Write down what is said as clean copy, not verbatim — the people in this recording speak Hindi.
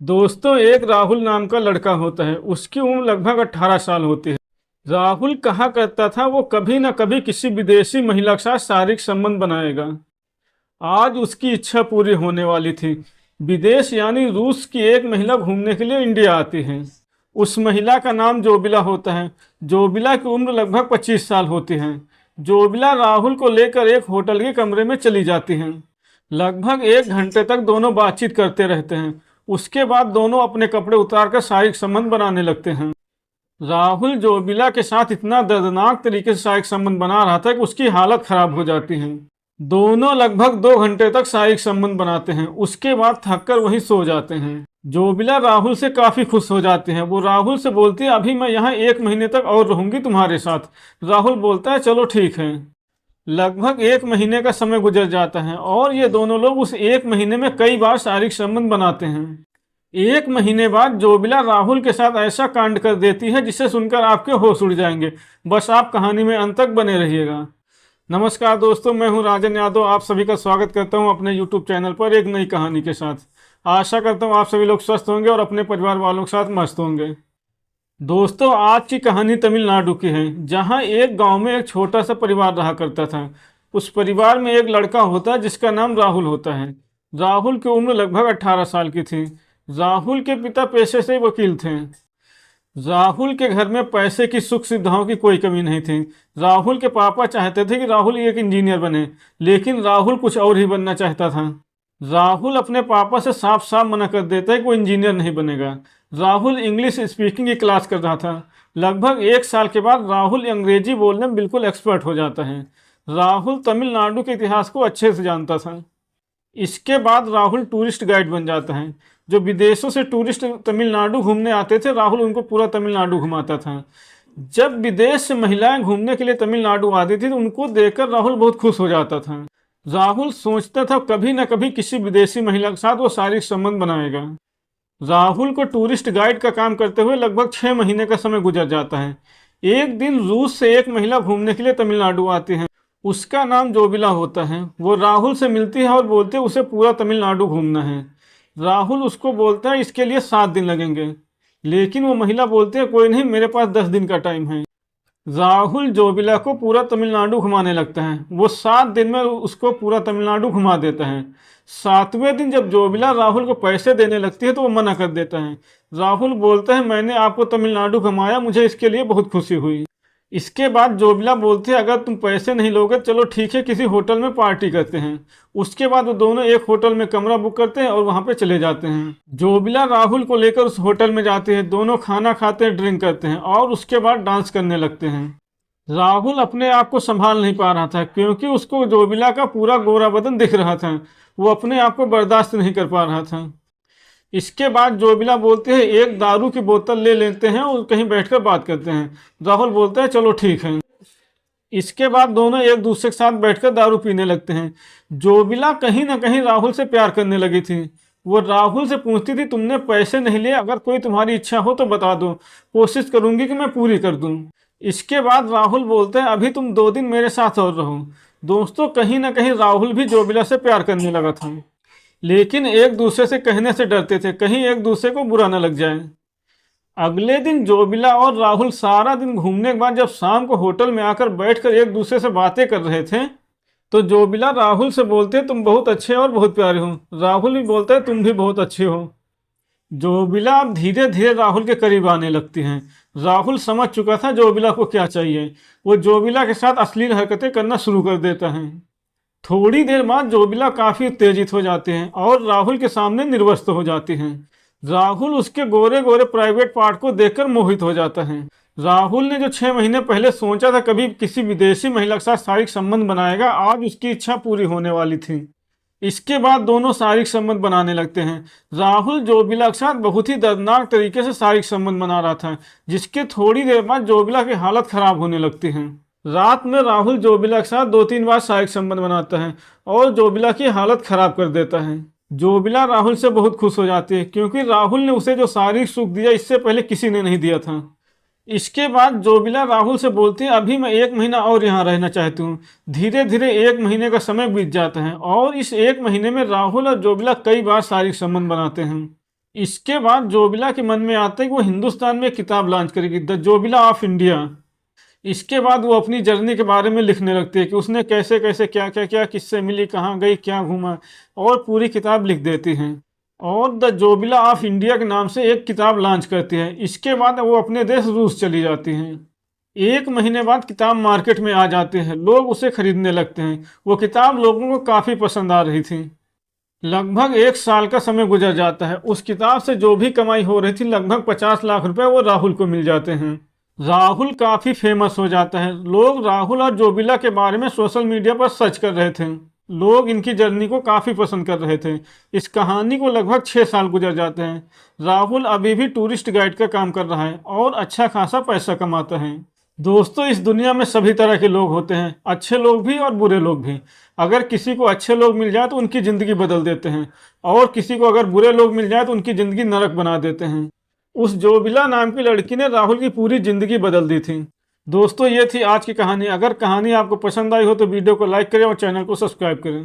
दोस्तों, एक राहुल नाम का लड़का होता है। उसकी उम्र लगभग 18 साल होती है। राहुल कहा करता था वो कभी न कभी किसी विदेशी महिला के साथ शारीरिक संबंध बनाएगा। आज उसकी इच्छा पूरी होने वाली थी। विदेश यानी रूस की एक महिला घूमने के लिए इंडिया आती है। उस महिला का नाम जोबिला होता है। जोबिला की उम्र लगभग 25 साल होती है। जोबिला राहुल को लेकर एक होटल के कमरे में चली जाती हैं। लगभग 1 घंटे तक दोनों बातचीत करते रहते हैं। उसके बाद दोनों अपने कपड़े उतारकर शारीरिक संबंध बनाने लगते हैं। राहुल जोबिला के साथ इतना दर्दनाक तरीके से शारीरिक संबंध बना रहा था कि उसकी हालत खराब हो जाती है। दोनों लगभग 2 घंटे तक शारीरिक संबंध बनाते हैं। उसके बाद थककर वहीं सो जाते हैं। जोबिला राहुल से काफी खुश हो जाते हैं। वो राहुल से बोलती है, अभी मैं यहाँ 1 महीने तक और रहूंगी तुम्हारे साथ। राहुल बोलता है, चलो ठीक है। लगभग 1 महीने का समय गुजर जाता है और ये दोनों लोग उस 1 महीने में कई बार शारीरिक संबंध बनाते हैं। 1 महीने बाद जोबिला राहुल के साथ ऐसा कांड कर देती है जिसे सुनकर आपके होश उड़ जाएंगे। बस आप कहानी में अंत तक बने रहिएगा। नमस्कार दोस्तों, मैं हूं राजन यादव। आप सभी का स्वागत करता हूं अपने YouTube चैनल पर एक नई कहानी के साथ। आशा करता हूं आप सभी लोग स्वस्थ होंगे और अपने परिवार वालों के साथ मस्त होंगे। दोस्तों, आज की कहानी तमिलनाडु की है, जहां एक गांव में एक छोटा सा परिवार रहा करता था। उस परिवार में एक लड़का होता है जिसका नाम राहुल होता है। राहुल की उम्र लगभग 18 साल की थी। राहुल के पिता पेशे से वकील थे। राहुल के घर में पैसे की सुख सुविधाओं की कोई कमी नहीं थी। राहुल के पापा चाहते थे कि राहुल एक इंजीनियर बने, लेकिन राहुल कुछ और ही बनना चाहता था। राहुल अपने पापा से साफ साफ मना कर देता है कि वो इंजीनियर नहीं बनेगा। राहुल इंग्लिश स्पीकिंग की क्लास कर रहा था। लगभग 1 साल के बाद राहुल अंग्रेजी बोलने में बिल्कुल एक्सपर्ट हो जाता है। राहुल तमिलनाडु के इतिहास को अच्छे से जानता था। इसके बाद राहुल टूरिस्ट गाइड बन जाता है। जो विदेशों से टूरिस्ट तमिलनाडु घूमने आते थे, राहुल उनको पूरा तमिलनाडु घुमाता था। जब विदेश से महिलाएं घूमने के लिए तमिलनाडु आती थी तो उनको देखकर राहुल बहुत खुश हो जाता था। राहुल सोचता था कभी न कभी किसी विदेशी महिला के साथ वो शारीरिक संबंध बनाएगा। राहुल को टूरिस्ट गाइड का काम करते हुए लगभग 6 महीने का समय गुजर जाता है। एक दिन रूस से एक महिला घूमने के लिए तमिलनाडु आती है। उसका नाम जोबिला होता है। वो राहुल से मिलती है और बोलते है उसे पूरा तमिलनाडु घूमना है। राहुल उसको बोलता है इसके लिए 7 दिन लगेंगे, लेकिन वो महिला बोलती है कोई नहीं, मेरे पास 10 दिन का टाइम है। राहुल जोबिला को पूरा तमिलनाडु घुमाने लगता है। वो 7 दिन में उसको पूरा तमिलनाडु घुमा देता है। 7वें दिन जब जोबिला राहुल को पैसे देने लगती है तो वो मना कर देता है। राहुल बोलता है मैंने आपको तमिलनाडु घुमाया, मुझे इसके लिए बहुत खुशी हुई। इसके बाद जोबिला बोलते हैं अगर तुम पैसे नहीं लोगे चलो ठीक है, किसी होटल में पार्टी करते हैं। उसके बाद वो दोनों एक होटल में कमरा बुक करते हैं और वहां पे चले जाते हैं। जोबिला राहुल को लेकर उस होटल में जाते हैं। दोनों खाना खाते हैं, ड्रिंक करते हैं और उसके बाद डांस करने लगते हैं। राहुल अपने आप को संभाल नहीं पा रहा था क्योंकि उसको जोबिला का पूरा गोरा बदन दिख रहा था। वो अपने आप को बर्दाश्त नहीं कर पा रहा था। इसके बाद जोबिला बोलते हैं एक दारू की बोतल ले लेते हैं और कहीं बैठकर बात करते हैं। राहुल बोलता है चलो ठीक है। इसके बाद दोनों एक दूसरे के साथ बैठकर दारू पीने लगते हैं। जोबिला कहीं ना कहीं राहुल से प्यार करने लगी थी। वो राहुल से पूछती थी तुमने पैसे नहीं लिए, अगर कोई तुम्हारी इच्छा हो तो बता दो, कोशिश करूंगी कि मैं पूरी कर दूं। इसके बाद राहुल बोलते हैं अभी तुम 2 दिन मेरे साथ और रहो। दोस्तों, कहीं ना कहीं राहुल भी जोबिला से प्यार करने लगा था, लेकिन एक दूसरे से कहने से डरते थे कहीं एक दूसरे को बुरा न लग जाए। अगले दिन जोबिला और राहुल सारा दिन घूमने के बाद जब शाम को होटल में आकर बैठकर एक दूसरे से बातें कर रहे थे तो जोबिला राहुल से बोलते तुम बहुत अच्छे और बहुत प्यारे हो। राहुल भी बोलता है तुम भी बहुत अच्छे हो। जोबिला अब धीरे धीरे राहुल के करीब आने लगती हैं। राहुल समझ चुका था जोबिला को क्या चाहिए। वो जोबिला के साथ अश्लील हरकतें करना शुरू कर देता है। थोड़ी देर बाद जोबिला काफी उत्तेजित हो जाते हैं और राहुल के सामने निर्वस्त्र हो जाते हैं। राहुल उसके गोरे गोरे प्राइवेट पार्ट को देखकर मोहित हो जाता है। राहुल ने जो 6 महीने पहले सोचा था कभी किसी विदेशी महिला के साथ शारीरिक संबंध बनाएगा, आज उसकी इच्छा पूरी होने वाली थी। इसके बाद दोनों शारीरिक संबंध बनाने लगते हैं। राहुल जोबिला के साथ बहुत ही दर्दनाक तरीके से शारीरिक संबंध बना रहा था, जिसके थोड़ी देर बाद जोबिला की हालत खराब होने लगती है। रात में राहुल जोबिला के साथ 2-3 बार शारीरिक संबंध बनाता है और जोबिला की हालत खराब कर देता है। जोबिला राहुल से बहुत खुश हो जाती है क्योंकि राहुल ने उसे जो शारीरिक सुख दिया इससे पहले किसी ने नहीं दिया था। इसके बाद जोबिला राहुल से बोलती है अभी मैं 1 महीना और यहाँ रहना चाहती हूँ। धीरे धीरे 1 महीने का समय बीत जाता है और इस 1 महीने में राहुल और जोबिला कई बार शारीरिक संबंध बनाते हैं। इसके बाद जोबिला के मन में आता है कि वो हिंदुस्तान में एक किताब लॉन्च करेगी, द जोबिला ऑफ इंडिया। इसके बाद वो अपनी जर्नी के बारे में लिखने लगती है कि उसने कैसे कैसे क्या क्या किया, किससे मिली, कहाँ गई, क्या घूमा, और पूरी किताब लिख देती हैं। और द जोबिला ऑफ इंडिया के नाम से एक किताब लॉन्च करती है। इसके बाद वो अपने देश रूस चली जाती हैं। 1 महीने बाद किताब मार्केट में आ जाती है, लोग उसे खरीदने लगते हैं। वो किताब लोगों को काफ़ी पसंद आ रही थी। लगभग 1 साल का समय गुजर जाता है। उस किताब से जो भी कमाई हो रही थी, लगभग 50 लाख रुपए वो राहुल को मिल जाते हैं। राहुल काफी फेमस हो जाता है। लोग राहुल और जोबिला के बारे में सोशल मीडिया पर सर्च कर रहे थे। लोग इनकी जर्नी को काफी पसंद कर रहे थे। इस कहानी को लगभग 6 साल गुजर जाते हैं। राहुल अभी भी टूरिस्ट गाइड का काम कर रहा है और अच्छा खासा पैसा कमाता है। दोस्तों, इस दुनिया में सभी तरह के लोग होते हैं, अच्छे लोग भी और बुरे लोग भी। अगर किसी को अच्छे लोग मिल जाए तो उनकी ज़िंदगी बदल देते हैं, और किसी को अगर बुरे लोग मिल जाए तो उनकी ज़िंदगी नरक बना देते हैं। उस जोबिला नाम की लड़की ने राहुल की पूरी ज़िंदगी बदल दी थी। दोस्तों, ये थी आज की कहानी। अगर कहानी आपको पसंद आई हो तो वीडियो को लाइक करें और चैनल को सब्सक्राइब करें।